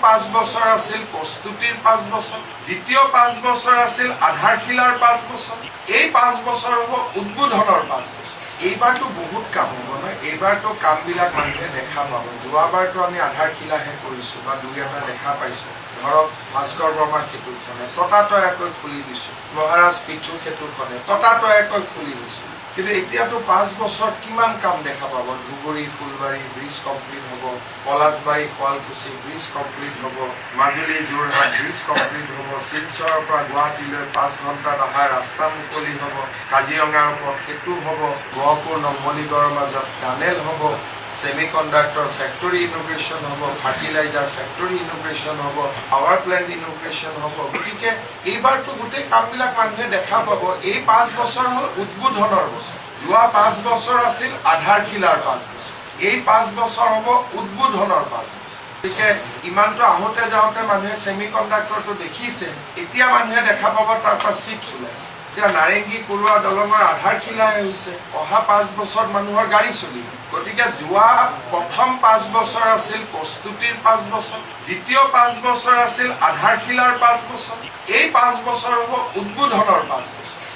5 বছৰ আছিল প্ৰস্তুতিৰ 5 বছৰ, দ্বিতীয় 5 বছৰ আছিল আধাৰশিলাৰ 5 বছৰ, এই 5 বছৰ হ'ব উদ্বোধনৰ 5 বছৰ। এইবাৰতো বহুত কাম হ'ব নহয়, এইবাৰতো কামবিলাক মানুহে দেখা পাব। যোৱাবাৰতো আমি আধাৰশিলাহে কৰিছোঁ বা দুই এটা দেখা পাইছোঁ। ধৰক ভাস্কৰ বৰ্মা সেতুখনে ততাতয়াকৈ খুলি দিছোঁ, মহাৰাজ পিথু সেতুখনে ততাতয়াকৈ খুলি দিছোঁ। কিন্তু এতিয়াতো 5 বছৰত কিমান কাম দেখা পাব। ধুবুৰী ফুলবাৰী ব্ৰিজ কমপ্লিট হ'ব, পলাশবাৰী শুৱালকুছি ব্ৰিজ কমপ্লিট হ'ব, মাজুলী যোৰহাট ব্ৰিজ কমপ্লিট হ'ব, শিলচৰৰ পৰা গুৱাহাটীলৈ 5 ঘণ্টাত অহা ৰাস্তা মুকলি হ'ব, কাজিৰঙাৰ ওপৰত সেতু হ'ব, গহপুৰ নুমলীগড়ৰ মাজত টানেল হ'ব, ছেমি কণ্ডাক্টৰ ফেক্টৰী ইনগ্ৰেশ্যন হ'ব, ফাৰ্টিলাইজাৰ ফেক্টৰী ইনগ্ৰেশ্যন হ'ব, পাৱাৰ প্লেণ্ট ইনগ্ৰেশ্যন হ'ব। গতিকে এইবাৰতো গোটেই কামবিলাক মানুহে দেখা পাব। এই 5 বছৰ হ'ল উদ্বোধনৰ বছৰ। যোৱা 5 বছৰ আছিল আধাৰশিলাৰ 5 বছৰ, এই 5 বছৰ হ'ব উদ্বোধনৰ 5 বছৰ। গতিকে ইমানটো আহোঁতে যাওঁতে মানুহে ছেমি কণ্ডাক্টৰটো দেখিছে, এতিয়া মানুহে দেখা পাব তাৰ পৰা চিপছ ওলাইছে। এতিয়া নাৰেংগী পৰুৱা দলঙৰ আধাৰশিলাই হৈছে, অহা 5 বছৰত মানুহৰ গাড়ী চলিব। গতিকে যোৱা প্ৰথম 5 বছৰ আছিল প্ৰস্তুতিৰ 5 বছৰ, দ্বিতীয় 5 বছৰ আছিল আধাৰশিলাৰ 5 বছৰ, এই 5 বছৰ হ'ব উদ্বোধনৰ 5 বছৰ।